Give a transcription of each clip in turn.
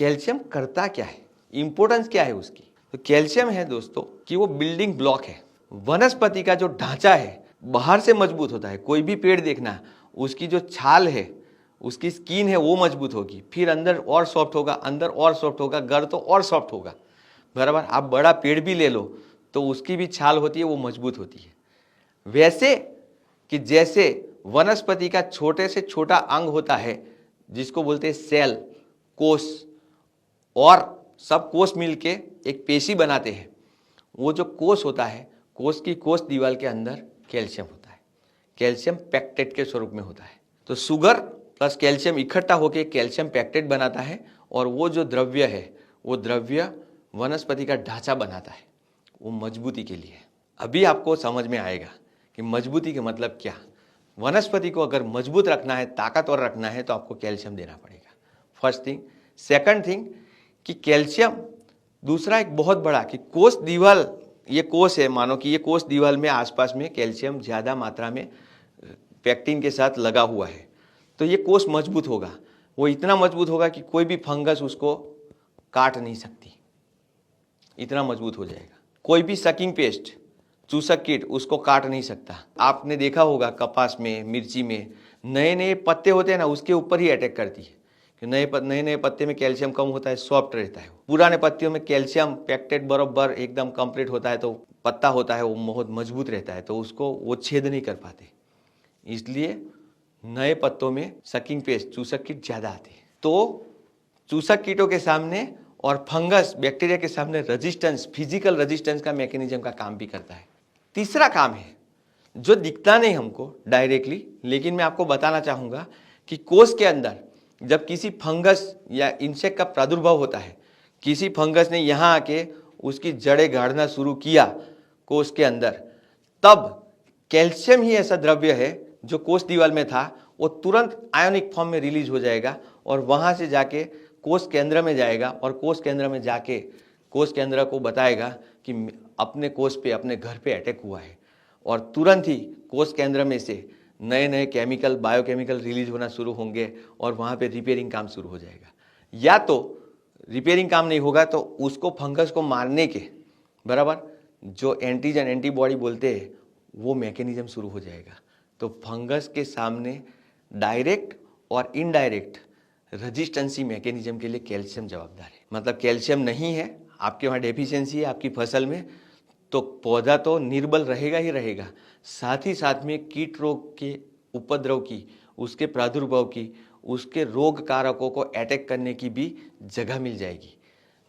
Calcium करता क्या है, इंपॉर्टेंस क्या है उसकी। तो कैल्शियम है दोस्तों कि वो बिल्डिंग ब्लॉक है। वनस्पति का जो ढांचा है बाहर से मजबूत होता है। कोई भी पेड़ देखना, उसकी जो छाल है, उसकी स्किन है वो मजबूत होगी, फिर अंदर और सॉफ्ट होगा, अंदर और सॉफ्ट होगा, घर तो और सॉफ्ट होगा, बराबर। आप बड़ा पेड़ भी ले लो तो उसकी भी छाल होती है, वो मजबूत होती है। वैसे कि जैसे वनस्पति का छोटे से छोटा अंग होता है जिसको बोलते हैं सेल, कोष, और सब कोष मिलके एक पेशी बनाते हैं। वो जो कोष होता है, कोष की कोष दीवार के अंदर कैल्शियम होता है। कैल्शियम पैक्टेट के स्वरूप में होता है। तो शुगर प्लस कैल्शियम इकट्ठा होकर कैल्शियम पैक्टेट बनाता है, और वो जो द्रव्य है वो द्रव्य वनस्पति का ढांचा बनाता है, वो मजबूती के लिए। अभी आपको समझ में आएगा कि मजबूती के मतलब क्या। वनस्पति को अगर मजबूत रखना है, ताकतवर रखना है, तो आपको कैल्शियम देना पड़ेगा, फर्स्ट थिंग। सेकंड थिंग कि कैल्शियम, दूसरा एक बहुत बड़ा कि कोष दीवार, ये कोष है, मानो कि ये कोष दीवार में आसपास में कैल्शियम ज़्यादा मात्रा में पैक्टिन के साथ लगा हुआ है, तो ये कोष मजबूत होगा। वो इतना मजबूत होगा कि कोई भी फंगस उसको काट नहीं सकती, इतना मजबूत हो जाएगा। कोई भी सकिंग पेस्ट, चूसक कीट उसको काट नहीं सकता। आपने देखा होगा कपास में, मिर्ची में नए नए पत्ते होते हैं ना, उसके ऊपर ही अटैक करती है कि नए नए पत्ते में कैल्शियम कम होता है, सॉफ्ट रहता है। पुराने पत्तियों में कैल्शियम पैक्टेट बराबर एकदम कंप्लीट होता है, तो पत्ता होता है वो बहुत मजबूत रहता है, तो उसको वो छेद नहीं कर पाते। इसलिए नए पत्तों में सकिंग पेस्ट, चूसक कीट ज़्यादा आते हैं। तो चूसक कीटों के सामने और फंगस, बैक्टीरिया के सामने रेजिस्टेंस, फिजिकल रेजिस्टेंस का मैकेनिज्म का काम भी करता है। तीसरा काम है जो दिखता नहीं हमको डायरेक्टली, लेकिन मैं आपको बताना चाहूँगा कि कोष के अंदर जब किसी फंगस या इंसेक्ट का प्रादुर्भाव होता है, किसी फंगस ने यहाँ आके उसकी जड़ें गाड़ना शुरू किया कोष के अंदर, तब कैल्शियम ही ऐसा द्रव्य है जो कोष दीवार में था, वो तुरंत आयोनिक फॉर्म में रिलीज हो जाएगा और वहाँ से जाके कोष केंद्र में जाएगा, और कोष केंद्र में जाके कोष केंद्र को बताएगा कि अपने कोष पे, अपने घर पे अटैक हुआ है, और तुरंत ही कोष केंद्र में से नए नए केमिकल, बायोकेमिकल रिलीज होना शुरू होंगे, और वहाँ पे रिपेयरिंग काम शुरू हो जाएगा। या तो रिपेयरिंग काम नहीं होगा तो उसको, फंगस को मारने के बराबर जो एंटीजन, एंटीबॉडी बोलते हैं, वो मैकेनिज्म शुरू हो जाएगा। तो फंगस के सामने डायरेक्ट और इनडायरेक्ट रेजिस्टेंसी मैकेनिज्म के लिए कैल्शियम जवाबदार है। मतलब कैल्शियम नहीं है, आपके वहाँ डेफिशिएंसी है आपकी फसल में, तो पौधा तो निर्बल रहेगा ही रहेगा, साथ ही साथ में कीट रोग के उपद्रव की, उसके प्रादुर्भाव की, उसके रोग कारकों को अटैक करने की भी जगह मिल जाएगी।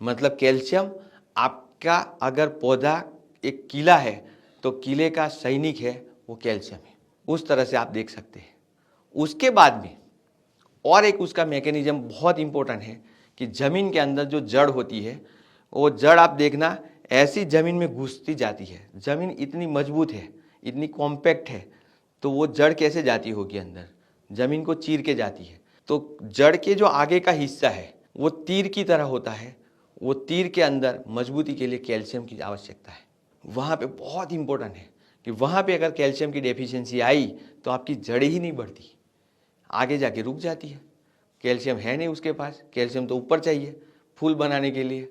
मतलब कैल्शियम आपका, अगर पौधा एक किला है तो किले का सैनिक है वो कैल्शियम है, उस तरह से आप देख सकते हैं। उसके बाद में और एक उसका मैकेनिज्म बहुत इंपॉर्टेंट है कि जमीन के अंदर जो जड़ होती है, वो जड़ आप देखना ऐसी जमीन में घुसती जाती है। जमीन इतनी मजबूत है, इतनी कॉम्पैक्ट है, तो वो जड़ कैसे जाती होगी अंदर, जमीन को चीर के जाती है। तो जड़ के जो आगे का हिस्सा है वो तीर की तरह होता है, वो तीर के अंदर मजबूती के लिए कैल्शियम की आवश्यकता है। वहाँ पे बहुत इंपॉर्टेंट है कि वहाँ पे अगर कैल्शियम की डेफिशिएंसी आई तो आपकी जड़ें ही नहीं बढ़ती, आगे जाके रुक जाती है। कैल्शियम है नहीं उसके पास, कैल्शियम तो ऊपर चाहिए फूल बनाने के लिए,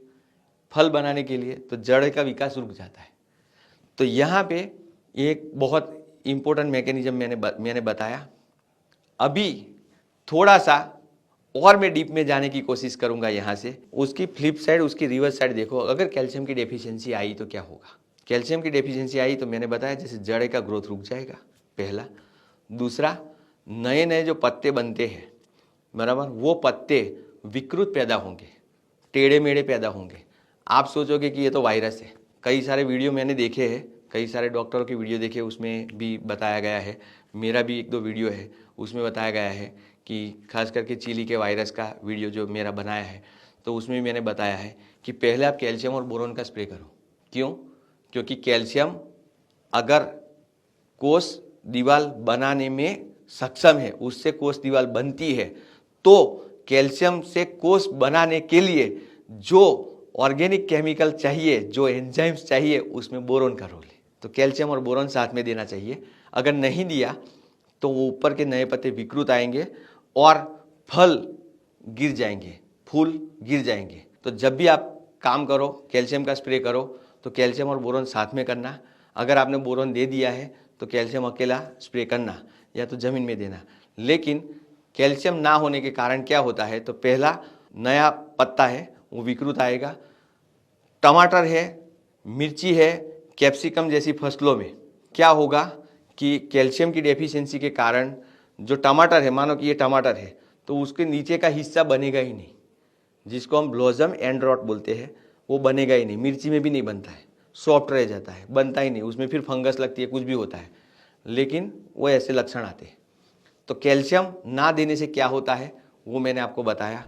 फल बनाने के लिए, तो जड़ का विकास रुक जाता है। तो यहाँ पे एक बहुत इम्पोर्टेंट मैकेनिज्म मैंने बताया। अभी थोड़ा सा और मैं डीप में जाने की कोशिश करूँगा यहाँ से। उसकी फ्लिप साइड, उसकी रिवर्स साइड देखो। अगर कैल्शियम की डेफिशिएंसी आई तो क्या होगा। कैल्शियम की डेफिशिएंसी आई तो मैंने बताया जैसे जड़ का ग्रोथ रुक जाएगा, पहला। दूसरा, नए नए जो पत्ते बनते हैं बराबर, वो पत्ते विकृत पैदा होंगे, टेढ़े मेढ़े पैदा होंगे। आप सोचोगे कि ये तो वायरस है। कई सारे वीडियो मैंने देखे हैं, कई सारे डॉक्टरों की वीडियो देखे, उसमें भी बताया गया है, मेरा भी एक दो वीडियो है उसमें बताया गया है कि खास करके चिली के वायरस का वीडियो जो मेरा बनाया है, तो उसमें मैंने बताया है कि पहले आप कैल्शियम और बोरोन का स्प्रे करो। क्यों? क्योंकि कैल्शियम अगर कोष दीवार बनाने में सक्षम है, उससे कोष दीवार बनती है, तो कैल्शियम से कोष बनाने के लिए जो ऑर्गेनिक केमिकल चाहिए, जो एंजाइम्स चाहिए, उसमें बोरोन का रोल है। तो कैल्शियम और बोरोन साथ में देना चाहिए। अगर नहीं दिया तो वो ऊपर के नए पत्ते विकृत आएंगे और फल गिर जाएंगे, फूल गिर जाएंगे। तो जब भी आप काम करो, कैल्शियम का स्प्रे करो, तो कैल्शियम और बोरोन साथ में करना। अगर आपने बोरोन दे दिया है तो कैल्शियम अकेला स्प्रे करना या तो ज़मीन में देना। लेकिन कैल्शियम ना होने के कारण क्या होता है, तो पहला नया पत्ता है वो विकृत आएगा। टमाटर है, मिर्ची है, कैप्सिकम जैसी फसलों में क्या होगा कि कैल्शियम की डेफिशिएंसी के कारण जो टमाटर है, मानो कि ये टमाटर है, तो उसके नीचे का हिस्सा बनेगा ही नहीं, जिसको हम ब्लॉसम एंड रॉट बोलते हैं, वो बनेगा ही नहीं। मिर्ची में भी नहीं बनता है, सॉफ्ट रह जाता है, बनता ही नहीं, उसमें फिर फंगस लगती है, कुछ भी होता है, लेकिन वो ऐसे लक्षण आते हैं। तो कैल्शियम ना देने से क्या होता है वो मैंने आपको बताया।